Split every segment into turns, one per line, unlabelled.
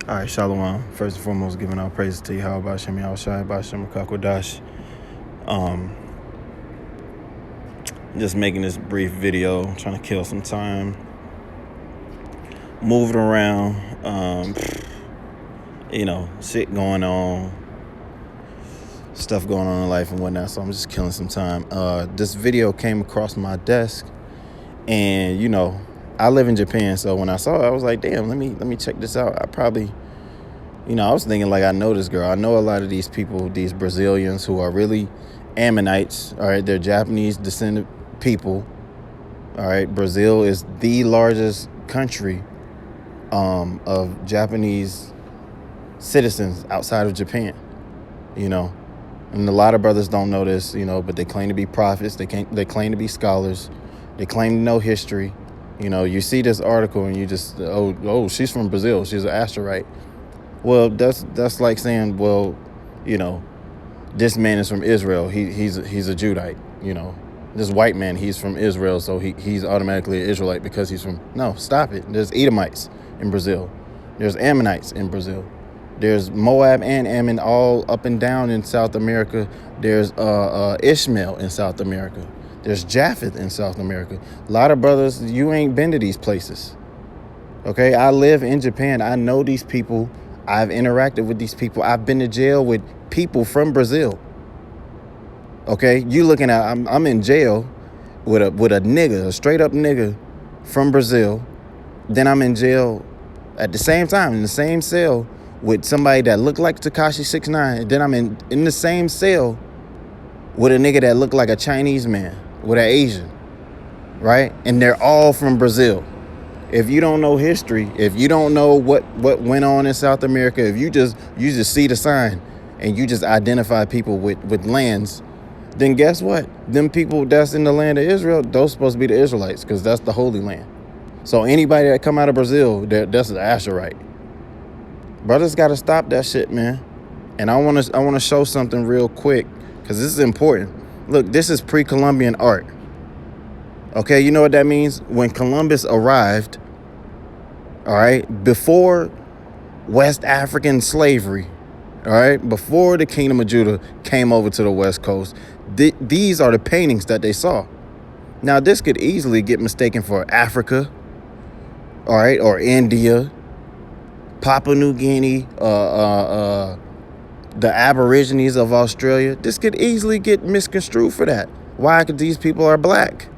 All right, Shalom. First and foremost, giving all praises to you. How about Shem Yahushai, about Shem Kakwadash. Just making this brief video, trying to kill some time. Moving around, shit going on, stuff going on in life and whatnot. So I'm just killing some time. This video came across my desk, and I live in Japan, so when I saw it, I was like, damn, let me check this out. I probably, I was thinking like, I know this girl. I know a lot of these people, these Brazilians who are really Ammonites. All right, they're Japanese descendant people. All right, Brazil is the largest country of Japanese citizens outside of Japan. And a lot of brothers don't know this, but they claim to be prophets. They claim to be scholars. They claim to know history. You see this article and you just, she's from Brazil. She's an Asherite. Well, that's like saying, well, this man is from Israel. He's a Judite. This white man, he's from Israel, so he's automatically an Israelite because he's from. No, stop it. There's Edomites in Brazil. There's Ammonites in Brazil. There's Moab and Ammon all up and down in South America. There's Ishmael in South America. There's Japheth in South America. A lot of brothers, you ain't been to these places. Okay, I live in Japan. I know these people. I've interacted with these people. I've been to jail with people from Brazil. Okay, you looking at, I'm in jail with a nigga, a straight up nigga from Brazil. Then I'm in jail at the same time, in the same cell with somebody that looked like Tekashi 6ix9ine. Then I'm in the same cell with a nigga that looked like a Chinese man, with an Asian, right? And they're all from Brazil. If you don't know history, if you don't know what went on in South America, if you just see the sign and you just identify people with lands, then guess what? Them people that's in the land of Israel, those supposed to be the Israelites, because that's the Holy Land. So anybody that come out of Brazil, that's an Asherite. Brothers got to stop that shit, man. And I want to show something real quick, because this is important. Look, this is pre-Columbian art. Okay, you know what that means? When Columbus arrived, all right, before West African slavery, all right, before the Kingdom of Judah came over to the West Coast, these are the paintings that they saw. Now, this could easily get mistaken for Africa, all right, or India, Papua New Guinea, the Aborigines of Australia. This could easily get misconstrued for that. Why? Because these people are black.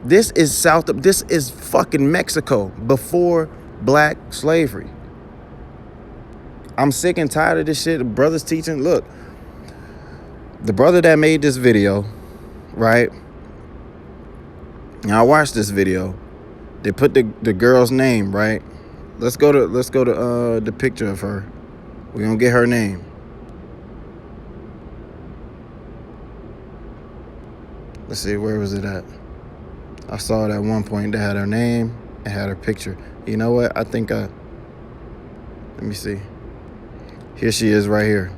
This is fucking Mexico before black slavery. I'm sick and tired of this shit. The brothers teaching. Look, the brother that made this video, right? Now I watched this video. They put the girl's name, right? Let's go to the picture of her. We're gonna get her name. Let's see, where was it at? I saw it at one point. They had her name and had her picture. You know what? I think let me see. Here she is right here.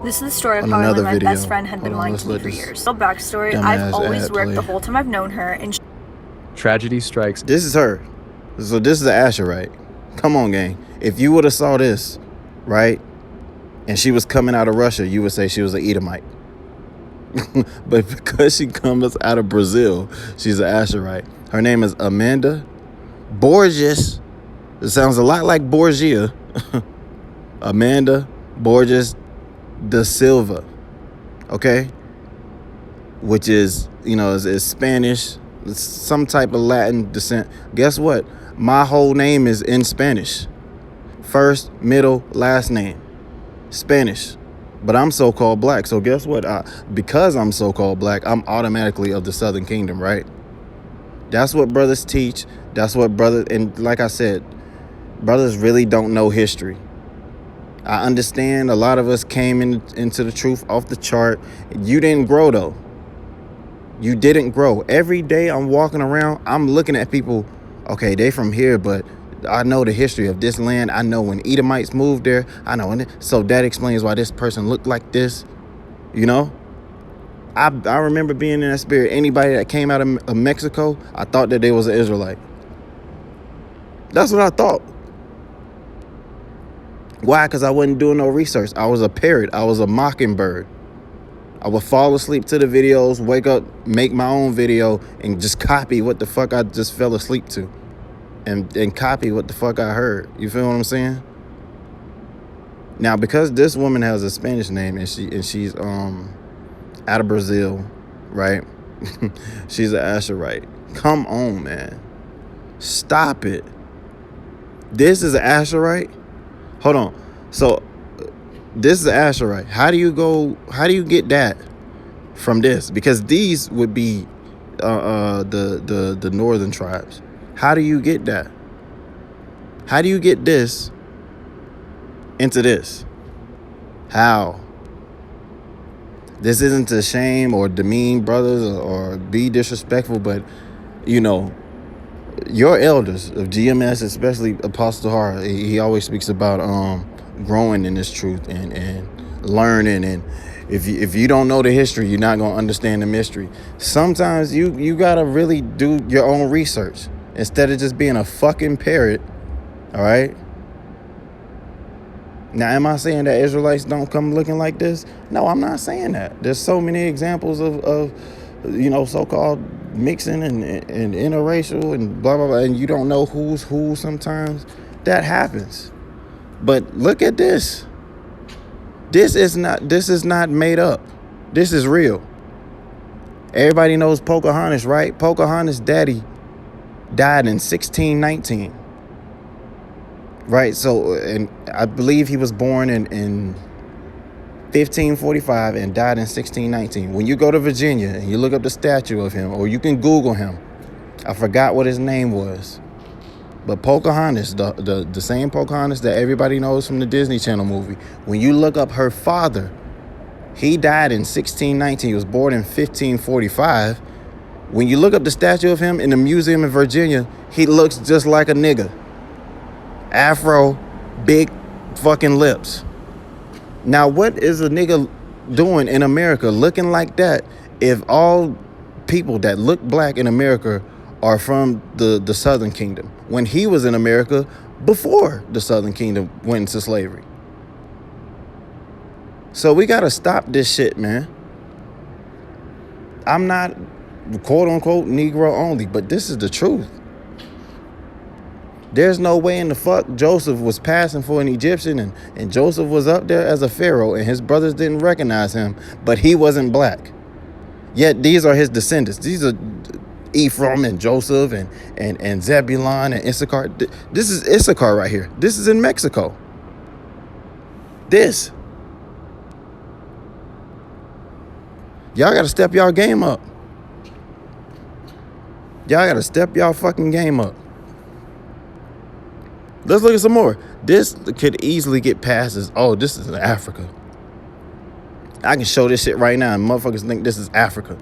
This is the story of how I learned my best friend had been lying to me for years. Little backstory, I've always worked the whole time I've known her, and
tragedy strikes.
This is her. So this is the Asherite. Come on, gang. If you would have saw this, right, and she was coming out of Russia, you would say she was an Edomite. But because she comes out of Brazil, she's an Asherite. Her name is Amanda Borges. It sounds a lot like Borgia. Amanda Borges da Silva. Okay? Which is, is Spanish. It's some type of Latin descent. Guess what? My whole name is in Spanish. First, middle, last name. Spanish. But I'm so-called black. So guess what? Because I'm so-called black, I'm automatically of the Southern Kingdom, right? That's what brothers teach. That's what brothers... And like I said, brothers really don't know history. I understand a lot of us came into the truth off the chart. You didn't grow, though. You didn't grow. Every day I'm walking around, I'm looking at people. Okay, they from here, but I know the history of this land. I know when Edomites moved there. I know. So that explains why this person looked like this. I remember being in that spirit. Anybody that came out of Mexico, I thought that they was an Israelite. That's what I thought. Why? Because I wasn't doing no research. I was a parrot. I was a mockingbird. I would fall asleep to the videos, wake up, make my own video, and just copy what the fuck I just fell asleep to. And copy what the fuck I heard. You feel what I'm saying? Now, because this woman has a Spanish name and she's out of Brazil, right? She's an Asherite. Come on, man. Stop it. This is an Asherite? Hold on. So this is an Asherite. How do you get that from this? Because these would be the northern tribes. How do you get that? How do you get this into this? How? This isn't to shame or demean brothers or be disrespectful, but you know, your elders of GMS, especially Apostle Har, he always speaks about growing in this truth and learning. And if you don't know the history, you're not gonna understand the mystery. Sometimes you gotta really do your own research instead of just being a fucking parrot. All right. Now, am I saying that Israelites don't come looking like this? No, I'm not saying that. There's so many examples of you know, so-called mixing and interracial and blah, blah, blah, and you don't know who's who sometimes. That happens. But look at this. This is not made up. This is real. Everybody knows Pocahontas, right? Pocahontas' daddy died in 1619. Right, so, and I believe he was born in 1545 and died in 1619. When you go to Virginia and you look up the statue of him, or you can Google him, I forgot what his name was, but Pocahontas, the same Pocahontas that everybody knows from the Disney Channel movie, when you look up her father, he died in 1619. He was born in 1545. When you look up the statue of him in the museum in Virginia, he looks just like a nigga. Afro, big fucking lips. Now, what is a nigga doing in America looking like that if all people that look black in America are from the Southern Kingdom, when he was in America before the Southern Kingdom went into slavery? So we got to stop this shit, man. I'm not quote unquote Negro only, but this is the truth. There's no way in the fuck Joseph was passing for an Egyptian and Joseph was up there as a pharaoh and his brothers didn't recognize him, but he wasn't black. Yet these are his descendants. These are Ephraim and Joseph and Zebulon and Issachar. This is Issachar right here. This is in Mexico. This. Y'all got to step y'all game up. Y'all got to step y'all fucking game up. Let's look at some more. This could easily get past as, oh, this is Africa. I can show this shit right now and motherfuckers think this is Africa.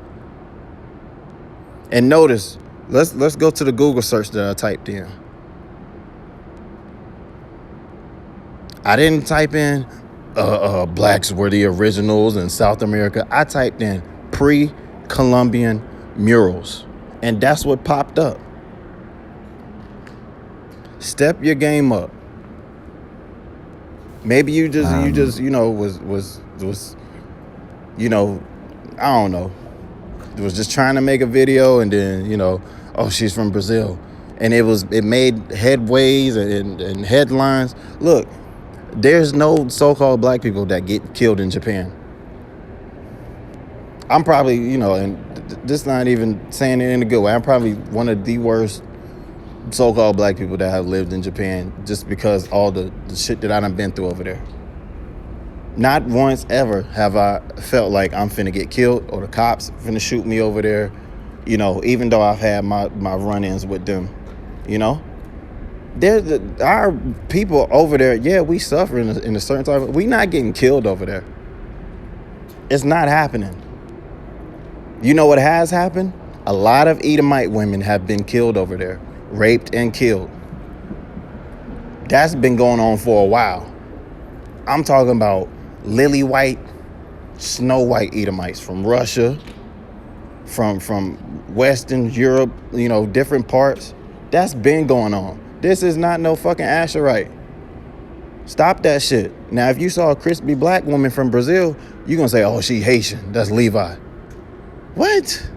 And notice, let's go to the Google search that I typed in. I didn't type in blacks were the originals in South America. I typed in pre-Columbian murals. And that's what popped up. Step your game up. Maybe you just you know was you know, I don't know, was just trying to make a video and then, you know, oh, she's from Brazil, and it made headways and headlines. Look, there's no so-called black people that get killed in Japan. I'm probably, you know, and this not even saying it in a good way, I'm probably one of the worst so-called black people that have lived in Japan, just because all the shit that I done been through over there. Not once ever have I felt like I'm finna get killed or the cops finna shoot me over there, you know, even though I've had my run-ins with them, you know. Our people over there, yeah, we suffer in a certain time. We not getting killed over there. It's not happening. You know what has happened? A lot of Edomite women have been killed over there. Raped and killed. That's been going on for a while. I'm talking about lily white, snow white Edomites from Russia, from Western Europe, you know, different parts. That's been going on. This is not no fucking Asherite. Stop that shit. Now, if you saw a crispy black woman from Brazil, you're going to say, oh, she Haitian. That's Levi. What?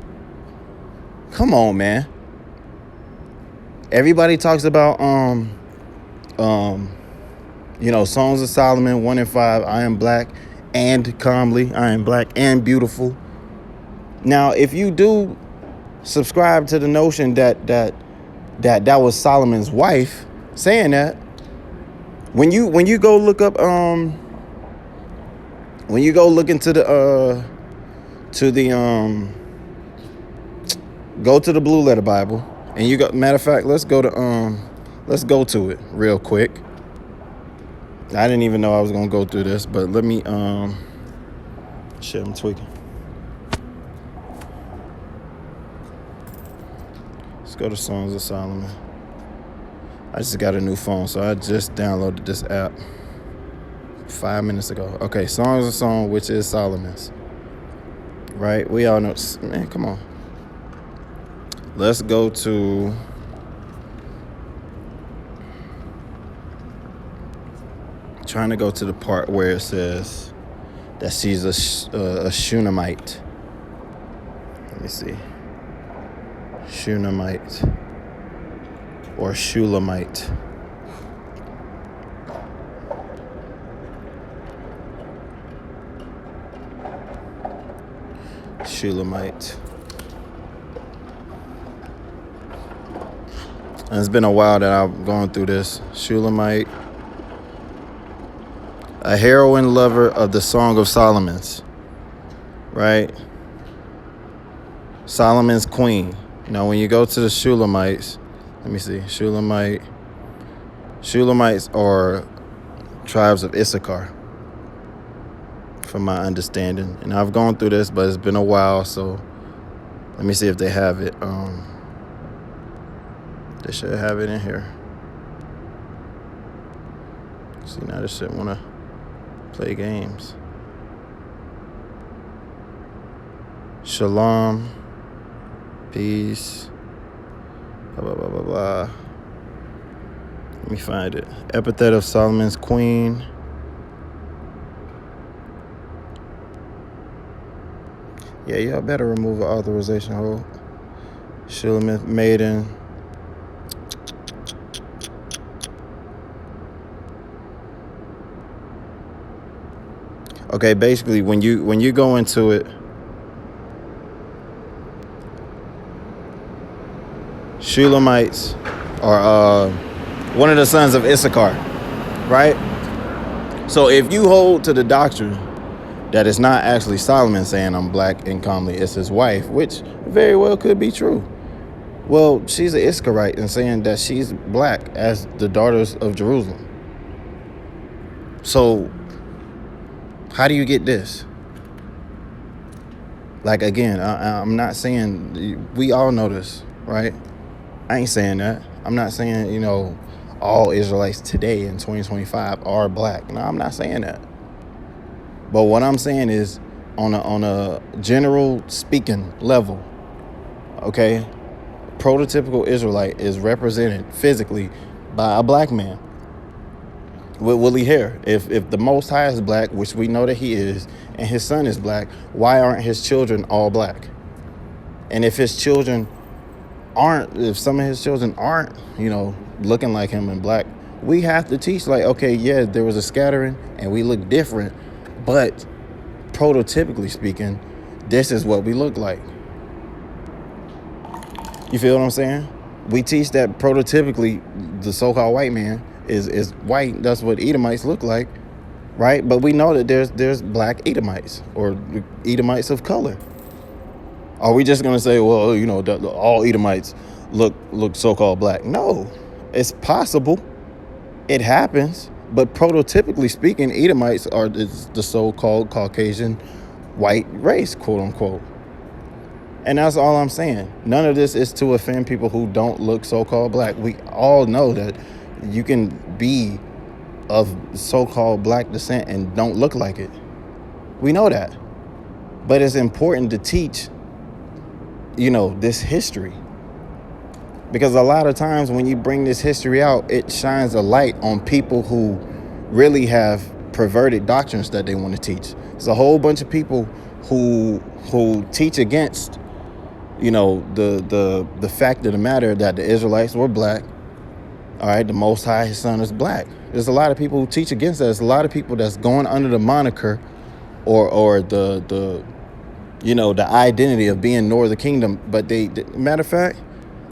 Come on, man. Everybody talks about, Songs of Solomon 1 and 5. I am black and comely. I am black and beautiful. Now, if you do subscribe to the notion that was Solomon's wife saying that, when you go look up when you go look into go to the Blue Letter Bible, and you go, matter of fact, let's go to it real quick. I didn't even know I was gonna go through this, but let me shit, I'm tweaking. Let's go to Songs of Solomon. I just got a new phone, so I just downloaded this app 5 minutes ago. Okay, Songs of Song, which is Solomon's. Right? We all know. Man, come on. Let's go to... Trying to go to the part where it says that she's a Shunammite. Let me see. Shunammite. Or Shulamite. Shulamite. And it's been a while that I've gone through this. Shulamite. A heroine lover of the Song of Solomon's. Right? Solomon's queen. Now, when you go to the Shulamites, let me see. Shulamites are tribes of Issachar, from my understanding. And I've gone through this, but it's been a while, so let me see if they have it. They should have it in here. See, now this shit wanna play games. Shalom, peace, blah, blah, blah, blah, blah. Let me find it. Epithet of Solomon's queen. Yeah, y'all better remove the authorization hold. Shulamith maiden. Okay, basically when you go into it, Shulamites are one of the sons of Issachar, right? So if you hold to the doctrine that it's not actually Solomon saying I'm black and comely, it's his wife, which very well could be true. Well, she's an Issacharite and saying that she's black as the daughters of Jerusalem. So how do you get this? Like, again, I'm not saying, we all know this, right? I ain't saying that. I'm not saying, all Israelites today in 2025 are black. No, I'm not saying that. But what I'm saying is, on a general speaking level, okay, prototypical Israelite is represented physically by a black man with woolly hair. If the Most High is black, which we know that he is, and his son is black, why aren't his children all black? And if his children if some of his children aren't, looking like him in black, we have to teach, like, okay, yeah, there was a scattering and we look different, but prototypically speaking, this is what we look like. You feel what I'm saying? We teach that prototypically the so-called white man is white. That's what Edomites look like, right? But we know that there's black Edomites or Edomites of color. Are we just gonna say, well, all Edomites look so-called black? No, it's possible. It happens. But prototypically speaking, Edomites are the so-called Caucasian white race, quote unquote. And that's all I'm saying. None of this is to offend people who don't look so-called black. We all know that you can be of so-called black descent and don't look like it. We know that. But it's important to teach, this history. Because a lot of times when you bring this history out, it shines a light on people who really have perverted doctrines that they want to teach. There's a whole bunch of people who teach against, the fact of the matter that the Israelites were black. All right, the Most High, his son, is black. There's a lot of people who teach against that. There's a lot of people that's going under the moniker or the identity of being Northern Kingdom. But matter of fact,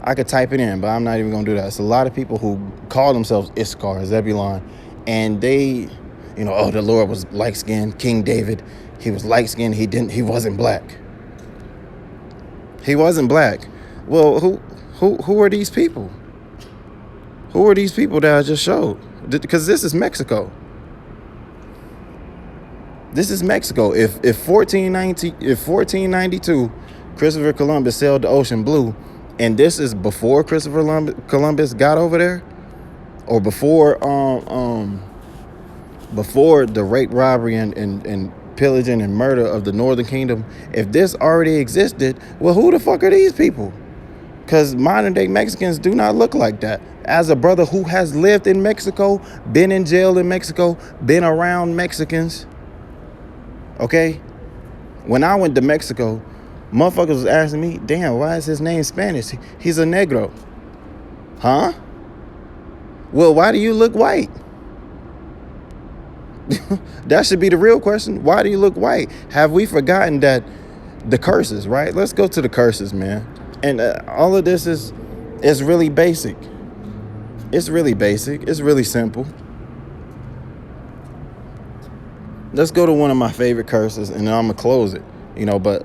I could type it in, but I'm not even gonna do that. It's a lot of people who call themselves Issachar, Zebulon, and they, the Lord was light-skinned. King David, he was light-skinned. He wasn't black. He wasn't black. Well, who are these people? Who are these people that I just showed? Because this is Mexico. This is Mexico. If 1492, Christopher Columbus sailed the ocean blue, and this is before Christopher Columbus got over there, or before the rape, robbery, and pillaging and murder of the Northern Kingdom, if this already existed, well, who the fuck are these people? Because modern day Mexicans do not look like that. As a brother who has lived in Mexico, been in jail in Mexico, been around Mexicans, okay? When I went to Mexico, motherfuckers was asking me, damn, why is his name Spanish? He's a Negro. Huh? Well, why do you look white? That should be the real question. Why do you look white? Have we forgotten that the curses, right? Let's go to the curses, man. And all of this is really basic. It's really basic. It's really simple. Let's go to one of my favorite curses, and then I'm going to close it. But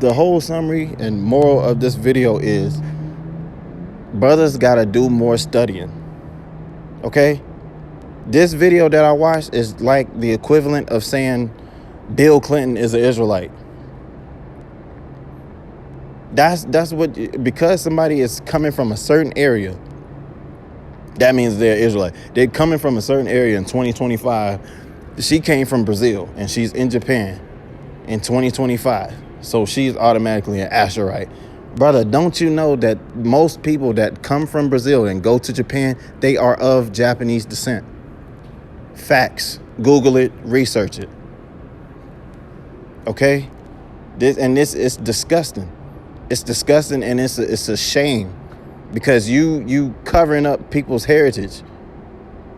the whole summary and moral of this video is brothers got to do more studying. Okay? This video that I watched is like the equivalent of saying Bill Clinton is an Israelite. That's what, because somebody is coming from a certain area, that means they're Israelite. They're coming from a certain area in 2025. She came from Brazil and she's in Japan in 2025. So she's automatically an Asherite. Brother, don't you know that most people that come from Brazil and go to Japan, they are of Japanese descent? Facts. Google it, research it. Okay? This is disgusting. It's disgusting, and it's a shame, because you covering up people's heritage.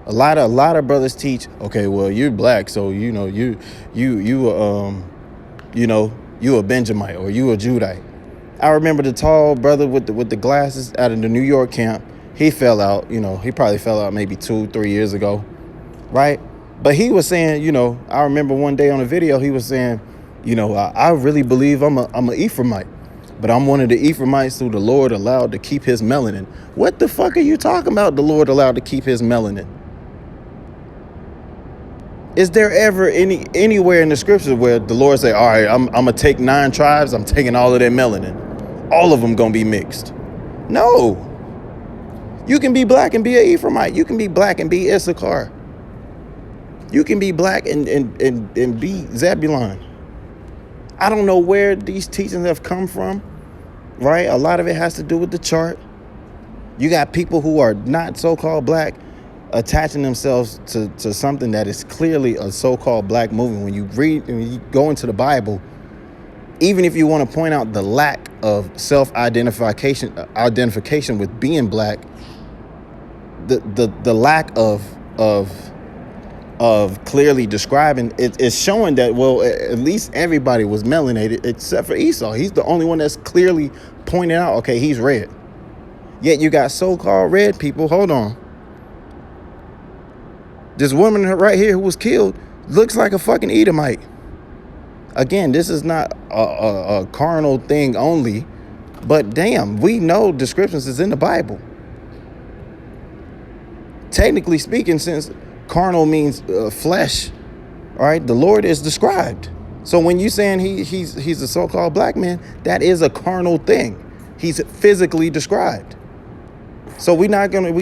A lot of brothers teach, okay, well, you're black, so you a Benjamite or you a Judite. I remember the tall brother with the glasses out of the New York camp. He fell out. He probably fell out maybe 2-3 years ago, right? But he was saying, I remember one day on a video he was saying, I really believe I'm a Ephraimite. But I'm one of the Ephraimites who the Lord allowed to keep his melanin. What the fuck are you talking about, the Lord allowed to keep his melanin? Is there ever anywhere in the scriptures where the Lord say, all right, I'm going to take 9 tribes, I'm taking all of their melanin. All of them going to be mixed? No. You can be black and be an Ephraimite. You can be black and be Issachar. You can be black and be Zebulon. I don't know where these teachings have come from, right? A lot of it has to do with the chart. You got people who are not so-called black attaching themselves to something that is clearly a so-called black movement. When you go into the Bible, even if you want to point out the lack of identification with being black, the lack of clearly describing it is showing that, well, at least everybody was melanated except for Esau. He's the only one that's clearly pointed out, okay, he's red. Yet you got so-called red people. Hold on. This woman right here who was killed looks like a fucking Edomite. Again, this is not a carnal thing only, but damn, we know descriptions is in the Bible. Technically speaking, since carnal means flesh, all right, the Lord is described. So when you saying he's a so-called black man, that is a carnal thing. He's physically described. So we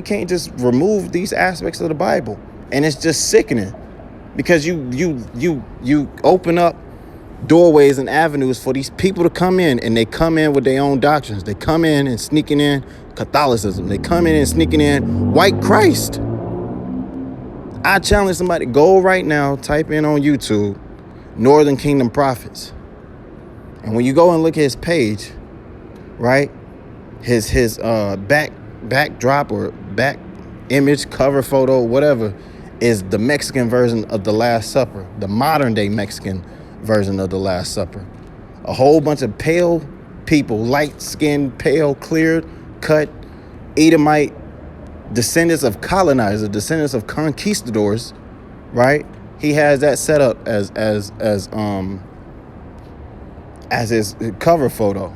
can't just remove these aspects of the Bible. And it's just sickening, because you open up doorways and avenues for these people to come in, and they come in with their own doctrines. They come in and sneaking in Catholicism. They come in and sneaking in white Christ. I challenge somebody, go right now, type in on YouTube, Northern Kingdom Prophets. And when you go and look at his page, right, his backdrop or back image, cover photo, whatever, is the Mexican version of the Last Supper, the modern day Mexican version of the Last Supper. A whole bunch of pale people, light-skinned, pale, cleared, cut, Edomite, descendants of colonizers, descendants of conquistadors, right? He has that set up as his cover photo.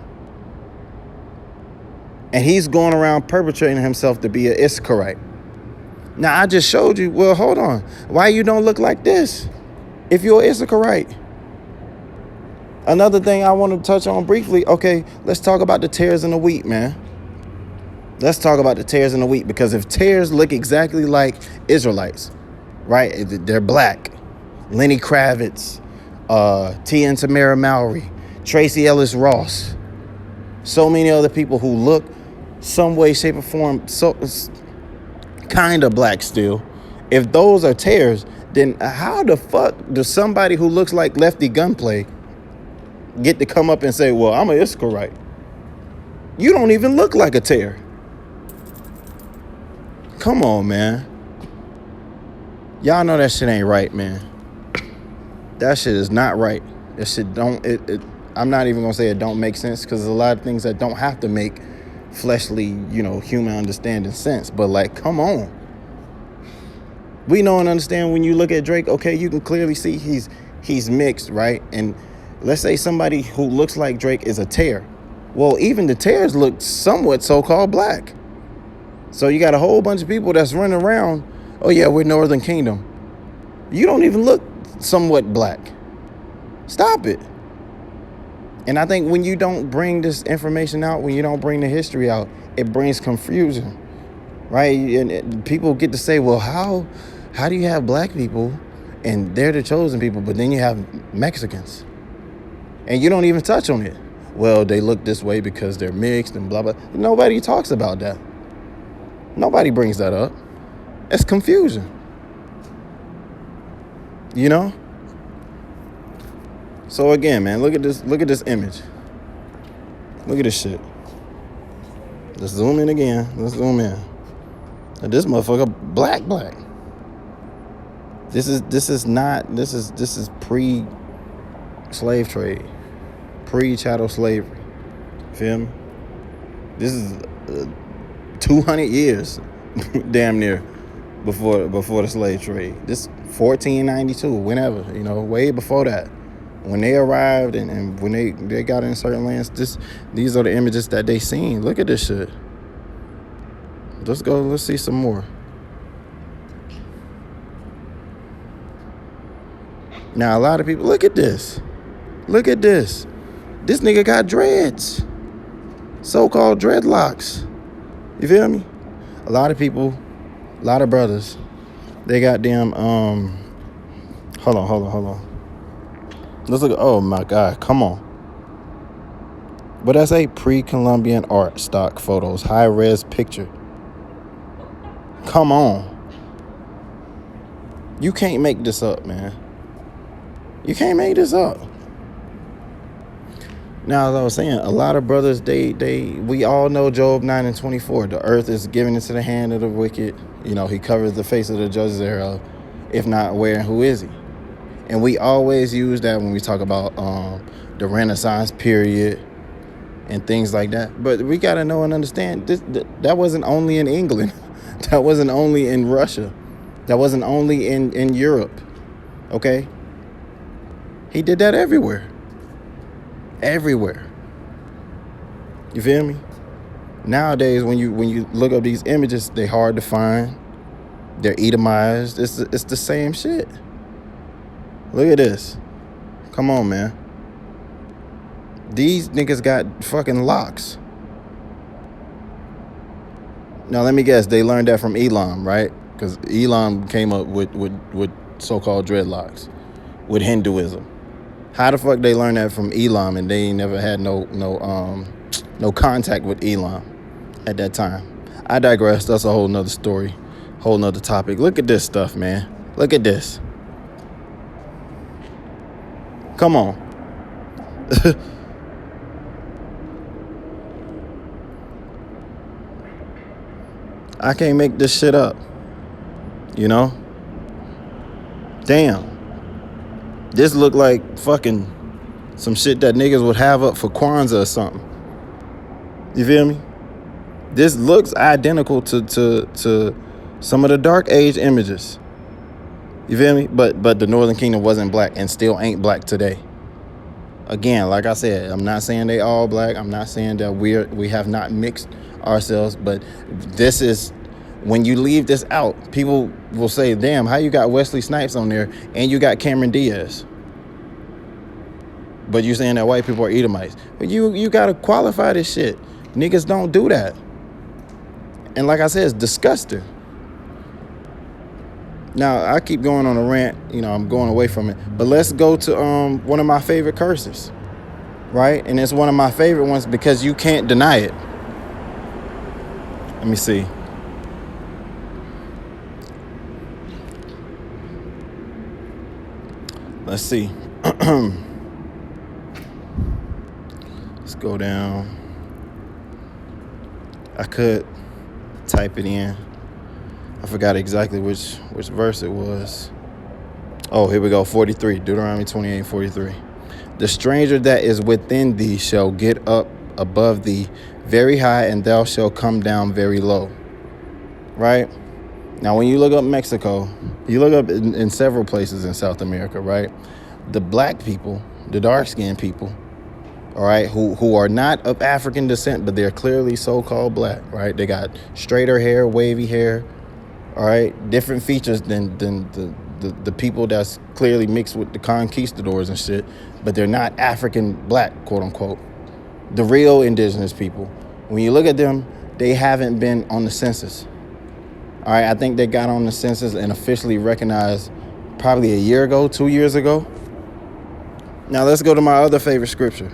And he's going around perpetrating himself to be an Issacharite. Now, I just showed you, well, hold on. Why you don't look like this if you're an Issacharite? Another thing I want to touch on briefly, okay, let's talk about the tares and the wheat, man. Let's talk about the tares and the wheat, because if tares look exactly like Israelites, right, they're black. Lenny Kravitz, Tia and Tamara Mowry, Tracy Ellis Ross, so many other people who look some way, shape, or form so kind of black still. If those are tares, then how the fuck does somebody who looks like Lefty Gunplay get to come up and say, well, I'm an Issacharite? You don't even look like a tare. Come on, man. Y'all know that shit ain't right, man. That shit is not right. That shit don't, I'm not even gonna say it don't make sense, because there's a lot of things that don't have to make fleshly, human understanding sense. But like, come on. We know and understand when you look at Drake, okay, you can clearly see he's mixed, right? And let's say somebody who looks like Drake is a tare. Well, even the tares look somewhat so-called black. So you got a whole bunch of people that's running around, oh yeah, we're Northern Kingdom. You don't even look somewhat black. Stop it. And I think when you don't bring this information out, when you don't bring the history out, it brings confusion, right? And people get to say, well, how do you have black people and they're the chosen people, but then you have Mexicans? And you don't even touch on it. Well, they look this way because they're mixed and blah, blah. Nobody talks about that. Nobody brings that up. It's confusion. So again, man, look at this image. Look at this shit. Let's zoom in again. Let's zoom in. And this motherfucker black. This is pre-slave trade. Pre-chattel slavery. Feel me? This is 200 years damn near before the slave trade. This 1492, whenever, way before that. When they arrived and when they got in certain lands, these are the images that they seen. Look at this shit. Let's see some more. Now, a lot of people, look at this. This nigga got dreads. So-called dreadlocks. You feel me? A lot of people, a lot of brothers, they got them, hold on. Let's look at, oh my God, come on. But that's a pre-Columbian art stock photos, high-res picture. Come on. You can't make this up, man. You can't make this up. Now, as I was saying, a lot of brothers, we all know Job 9:24. The earth is given into the hand of the wicked. He covers the face of the judges thereof. If not, where and who is he? And we always use that when we talk about the Renaissance period and things like that. But we got to know and understand, that wasn't only in England. That wasn't only in Russia. That wasn't only in Europe. Okay? He did that everywhere. Everywhere. You feel me? Nowadays, when you look up these images, they're hard to find. They're Edomized. It's the same shit. Look at this. Come on, man. These niggas got fucking locks. Now, let me guess. They learned that from Elam, right? Because Elam came up with so-called dreadlocks, with Hinduism. How the fuck they learned that from Elam and they ain't never had no contact with Elam at that time? I digress. That's a whole nother story, whole nother topic. Look at this stuff, man. Look at this. Come on. I can't make this shit up. You know? Damn. This look like fucking some shit that niggas would have up for Kwanzaa or something. You feel me? This looks identical to some of the Dark Age images. You feel me? But the Northern Kingdom wasn't black and still ain't black today. Again, like I said, I'm not saying they all black. I'm not saying that we have not mixed ourselves, but this is, when you leave this out, people will say, damn, how you got Wesley Snipes on there and you got Cameron Diaz? But you saying that white people are Edomites. But you gotta qualify this shit. Niggas don't do that. And like I said, it's disgusting. Now, I keep going on a rant. You know, I'm going away from it. But let's go to one of my favorite curses. Right? And it's one of my favorite ones because you can't deny it. Let me see. Let's see. Let's go down. I could type it in. I forgot exactly which verse it was. Oh, here we go. 43. Deuteronomy 28:43. The stranger that is within thee shall get up above thee very high, and thou shalt come down very low. Right? Now, when you look up Mexico, you look up in several places in South America, right? The black people, the dark-skinned people, all right, who are not of African descent, but they're clearly so-called black, right? They got straighter hair, wavy hair, all right, different features than the people that's clearly mixed with the conquistadors and shit, but they're not African black, quote unquote. The real indigenous people. When you look at them, they haven't been on the census. All right, I think they got on the census and officially recognized probably a year ago, 2 years ago. Now let's go to my other favorite scripture.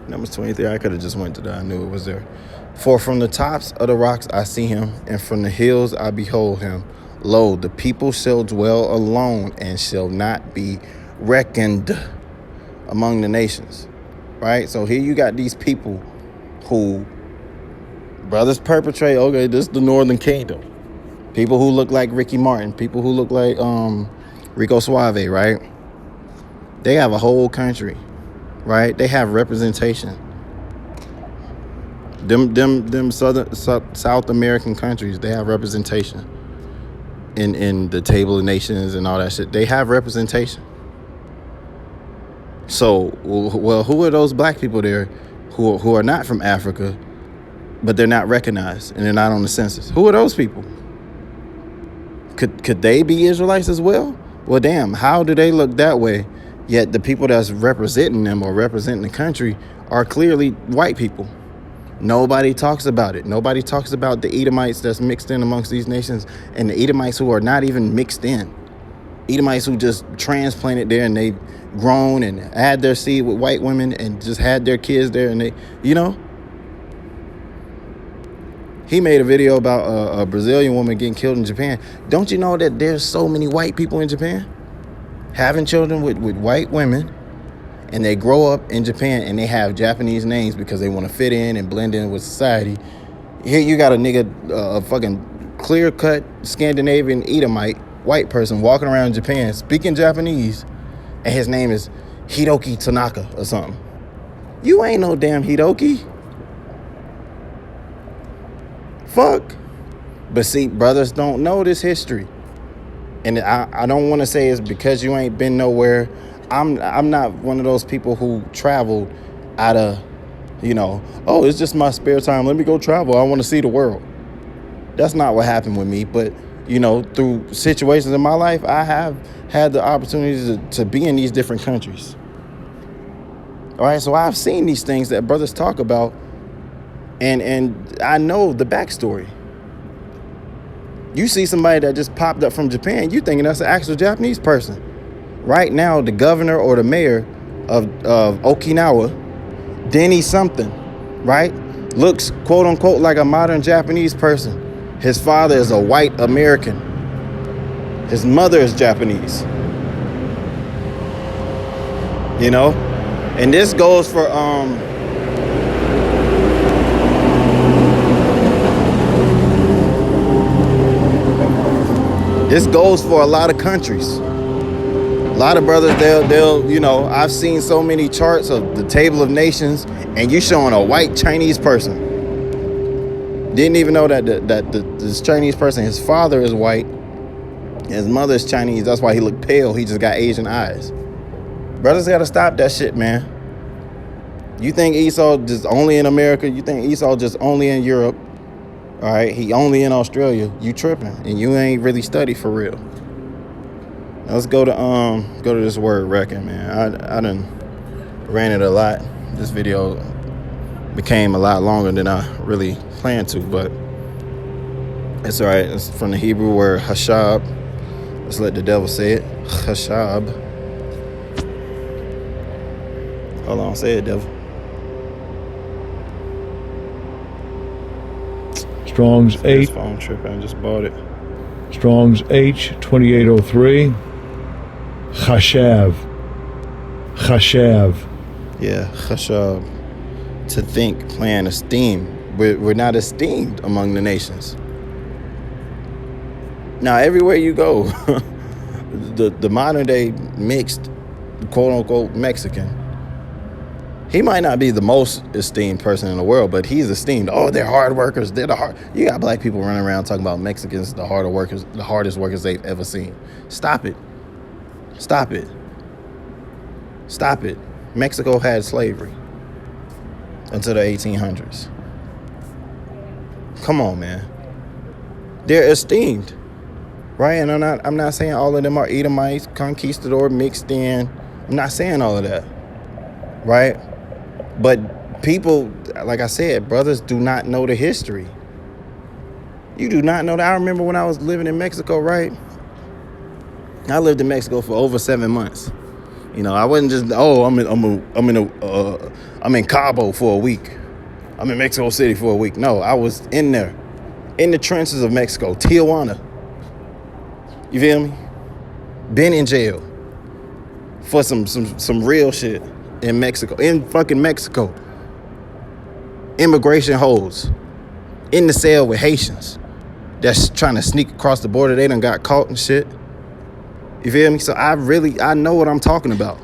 Numbers 23, I could have just went to that. I knew it was there. For from the tops of the rocks I see him, and from the hills I behold him. Lo, the people shall dwell alone and shall not be reckoned among the nations. Right? So here you got these people who brothers perpetrate, okay, this is the Northern Kingdom. People who look like Ricky Martin, people who look like Rico Suave, right? They have a whole country, right? They have representation. Them South American countries, they have representation in the Table of Nations and all that shit. They have representation. So, well, who are those black people there who are not from Africa, but they're not recognized and they're not on the census? Who are those people? Could they be Israelites as well? Well, damn, how do they look that way, yet the people that's representing them or representing the country are clearly white people? Nobody talks about it. Nobody talks about the Edomites that's mixed in amongst these nations and the Edomites who are not even mixed in. Edomites who just transplanted there and they've grown and had their seed with white women and just had their kids there and they, you know. He made a video about a Brazilian woman getting killed in Japan. Don't you know that there's so many white people in Japan having children with white women, and they grow up in Japan and they have Japanese names because they want to fit in and blend in with society? Here you got a nigga, a fucking clear-cut Scandinavian Edomite white person walking around Japan speaking Japanese, and his name is Hiroki Tanaka or something. You ain't no damn Hiroki. Fuck. But see, brothers don't know this history. And I don't want to say it's because you ain't been nowhere. I'm not one of those people who traveled out of, you know, oh, it's just my spare time. Let me go travel. I want to see the world. That's not what happened with me. But, you know, through situations in my life, I have had the opportunity to be in these different countries. All right, so I've seen these things that brothers talk about. And I know the backstory. You see somebody that just popped up from Japan, you thinking that's an actual Japanese person. Right now, the governor or the mayor of Okinawa, Denny something, right? looks quote unquote like a modern Japanese person. His father is a white American. His mother is Japanese. You know? And this goes for a lot of countries. A lot of brothers, they'll, you know, I've seen so many charts of the Table of Nations, and you showing a white Chinese person. Didn't even know that this Chinese person, his father is white, his mother is Chinese. That's why he looked pale. He just got Asian eyes. Brothers gotta stop that shit, man. You think Esau just only in America? You think Esau just only in Europe? All right, he only in Australia. You tripping, and you ain't really studied for real. Now let's go to this word reckon, man. I done ran it a lot. This video became a lot longer than I really planned to, but it's all right. It's from the Hebrew word hashab. Let's let the devil say it. Hashab. Hold on, say it, devil.
Strong's 8.
Phone trip. I just bought it.
Strong's H2803. Chashav.
Yeah, chashab. To think, plan, esteem. We're not esteemed among the nations. Now, everywhere you go, the modern day mixed, quote unquote, Mexican, he might not be the most esteemed person in the world, but he's esteemed. Oh, they're hard workers. They're the hard. You got black people running around talking about Mexicans, the hardest workers they've ever seen. Stop it. Mexico had slavery until the 1800s. Come on, man. They're esteemed, right? And I'm not saying all of them are Edomites, conquistador, mixed in. I'm not saying all of that, right? But people, like I said, brothers do not know the history. You do not know that. I remember when I was living in Mexico, right? I lived in Mexico for over 7 months. You know, I wasn't just, I'm in Cabo for a week. I'm in Mexico City for a week. No, I was in there, in the trenches of Mexico, Tijuana. You feel me? Been in jail for some real shit in Mexico, in fucking Mexico. Immigration holes in the cell with Haitians that's trying to sneak across the border. They done got caught and shit. You feel me? So I know what I'm talking about.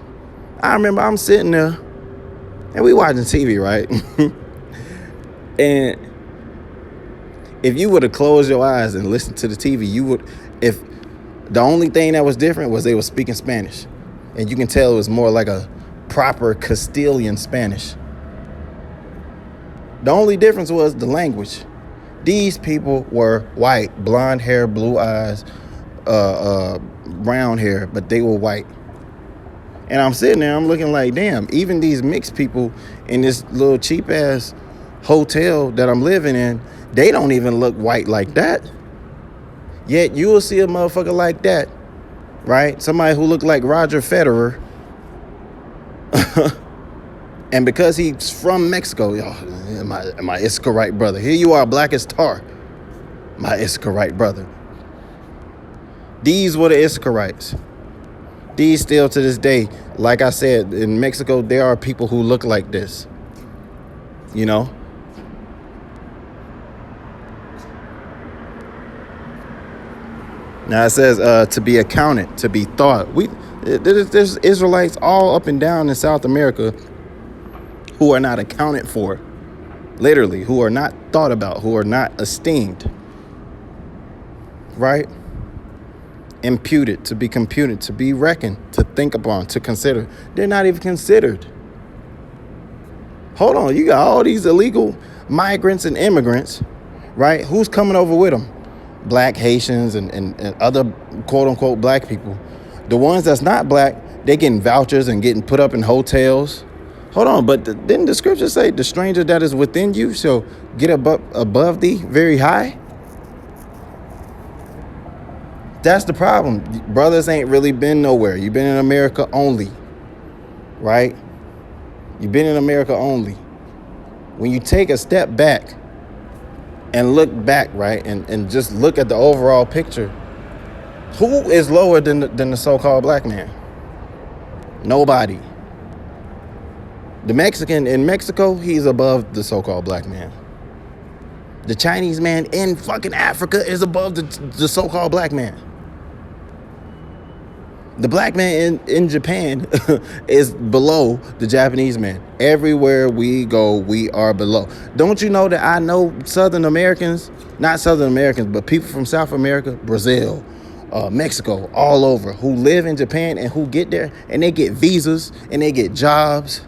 I remember I'm sitting there and we watching TV, right? And if you would have closed your eyes and listened to the TV, if the only thing that was different was they were speaking Spanish. And you can tell it was more like a proper Castilian Spanish. The only difference was the language. These people were white, blonde hair, blue eyes, brown hair, but they were white. And I'm sitting there, I'm looking like, damn, even these mixed people in this little cheap ass hotel that I'm living in, they don't even look white like that. Yet you will see a motherfucker like that, right? Somebody who looked like Roger Federer. And because he's from Mexico, my Iscarite brother. Here you are, black as tar. My Iscarite brother. These were the Iscarites. These still to this day, like I said, in Mexico, there are people who look like this. You know? Now it says to be accounted, to be thought. There's Israelites all up and down in South America who are not accounted for. Literally, who are not thought about, who are not esteemed. Right? Imputed, to be computed, to be reckoned, to think upon, to consider. They're not even considered. Hold on, you got all these illegal migrants and immigrants, right? Who's coming over with them? Black Haitians and other quote-unquote black people. The ones that's not black, they getting vouchers and getting put up in hotels. Hold on, but didn't the scripture say the stranger that is within you shall get above thee very high? That's the problem. Brothers ain't really been nowhere. You've been in America only, right? You've been in America only. when you take a step back and look back, right, and just look at the overall picture, who is lower than the so-called black man? Nobody. The Mexican in Mexico, he's above the so-called black man. The Chinese man in fucking Africa is above the so-called black man. The black man in Japan is below the Japanese man. Everywhere we go, we are below. Don't you know that I know Southern Americans, not Southern Americans, but people from South America, Brazil, Mexico, all over, who live in Japan and who get there and they get visas and they get jobs.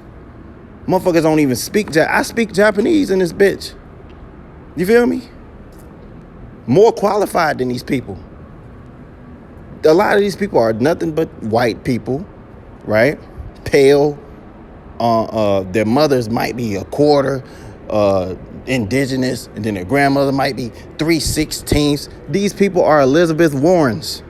Motherfuckers don't even speak. I speak Japanese in this bitch. You feel me? More qualified than these people. A lot of these people are nothing but white people, right? Pale. Their mothers might be a quarter indigenous, and then their grandmother might be 3/16. These people are Elizabeth Warrens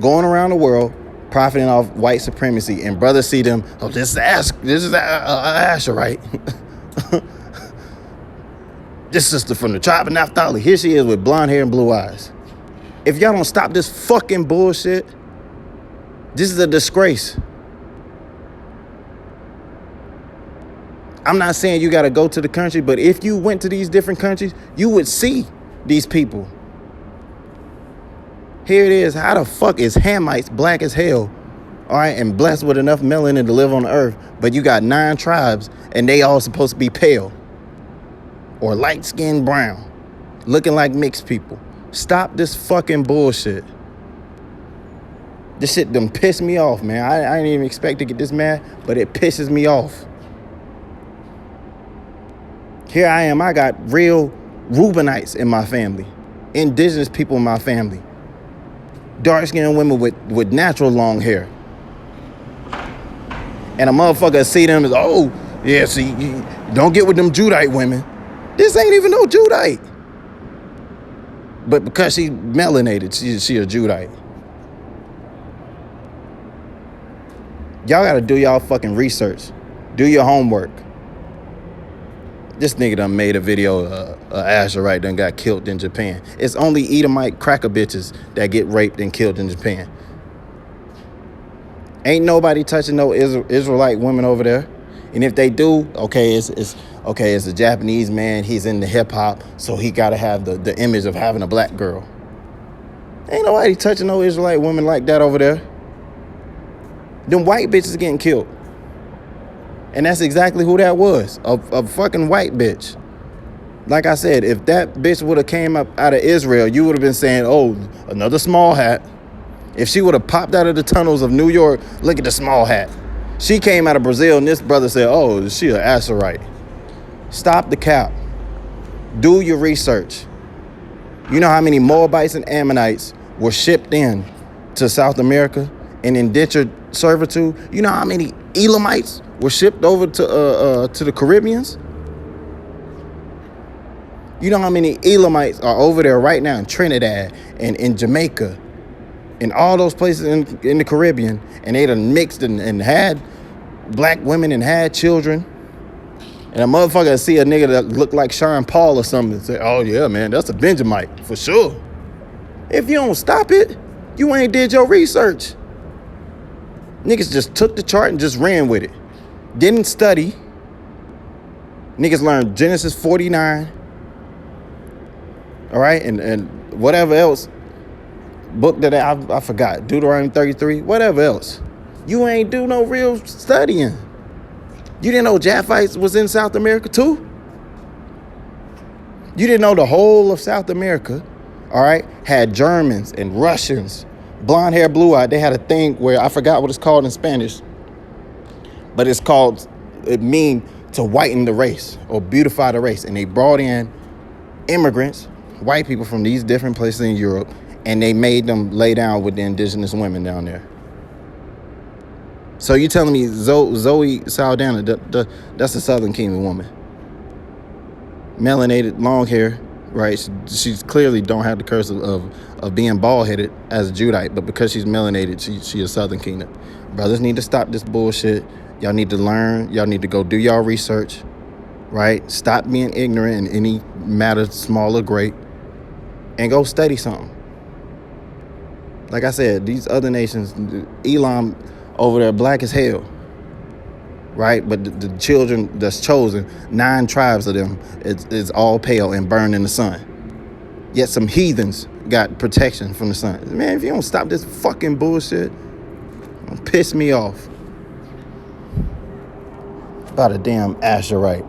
going around the world profiting off white supremacy, and brothers see them, oh, this is Asher, right? This sister from the tribe of Naphtali. Here she is with blonde hair and blue eyes. If y'all don't stop this fucking bullshit, this is a disgrace. I'm not saying you got to go to the country, but if you went to these different countries, you would see these people. Here it is. How the fuck is Hamites black as hell, all right, and blessed with enough melanin to live on the earth, but you got 9 tribes and they all supposed to be pale or light-skinned brown, looking like mixed people? Stop this fucking bullshit. This shit done pissed me off, man. I didn't even expect to get this mad, but it pisses me off. Here I am. I got real Reubenites in my family, indigenous people in my family, dark-skinned women with natural long hair. And a motherfucker see them as, oh, yeah, see, you don't get with them Judite women. This ain't even no Judite. But because she melanated, she a Judite. Y'all gotta do y'all fucking research. Do your homework. This nigga done made a video, Azurite done got killed in Japan. It's only Edomite cracker bitches that get raped and killed in Japan. Ain't nobody touching no Israelite women over there. And if they do, okay, it's a Japanese man. He's into hip hop, so he gotta have the image of having a black girl. Ain't nobody touching no Israelite women like that over there. Them white bitches getting killed. And that's exactly who that was, a fucking white bitch. Like I said, if that bitch would have came up out of Israel, you would have been saying, oh, another small hat. If she would have popped out of the tunnels of New York, look at the small hat. She came out of Brazil, and this brother said, oh, she an Azurite. Stop the cap. Do your research. You know how many Moabites and Ammonites were shipped in to South America in indentured servitude? You know how many Elamites were shipped over to the Caribbeans? You know how many Elamites are over there right now in Trinidad and in Jamaica and all those places in the Caribbean, and they done mixed and had black women and had children. And a motherfucker see a nigga that look like Sean Paul or something and say, oh yeah, man, that's a Benjamite for sure. If you don't stop it, you ain't did your research. Niggas just took the chart and just ran with it. Didn't study. Niggas learned Genesis 49. All right, and whatever else book that I forgot, Deuteronomy 33, whatever else. You ain't do no real studying. You didn't know Japhites was in South America too? You didn't know the whole of South America, all right, had Germans and Russians, blonde hair, blue eye. They had a thing where I forgot what it's called in Spanish, but it mean to whiten the race or beautify the race. And they brought in immigrants, white people from these different places in Europe, and they made them lay down with the indigenous women down there. So you telling me Zoe Saldana, that's a Southern Kingdom woman. Melanated, long hair, right? She's clearly don't have the curse of being bald-headed as a Judite, but because she's melanated, she a Southern Kingdom. Brothers need to stop this bullshit. Y'all need to learn. Y'all need to go do y'all research. right? Stop being ignorant in any matter, small or great, and go study something. Like I said, these other nations, Elam over there, black as hell, right? But the children that's chosen, 9 tribes of them, it's all pale and burned in the sun. Yet some heathens got protection from the sun. Man, if you don't stop this fucking bullshit, it'll piss me off. About a damn Asherite.